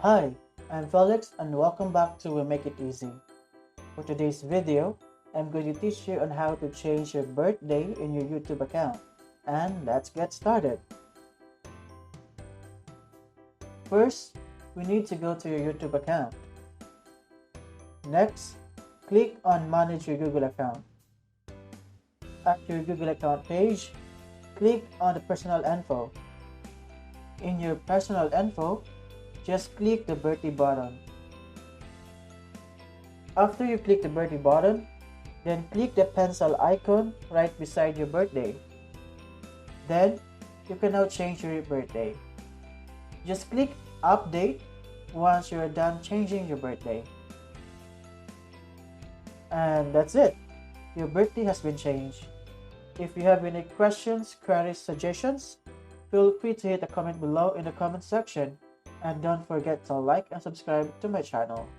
Hi, I'm Felix and welcome back to WeMakeItEasy. For today's video, I'm going to teach you on how to change your birthday in your YouTube account. And let's get started. First, we need to go to your YouTube account. Next, click on Manage your Google account. At your Google account page, click on the Personal Info. In your Personal Info, just click the birthday button. After you click the birthday button, then click the pencil icon right beside your birthday. Then, you can now change your birthday. Just click Update once you are done changing your birthday. And that's it. Your birthday has been changed. If you have any questions, queries, suggestions, feel free to hit a comment below in the comment section. And don't forget to like and subscribe to my channel.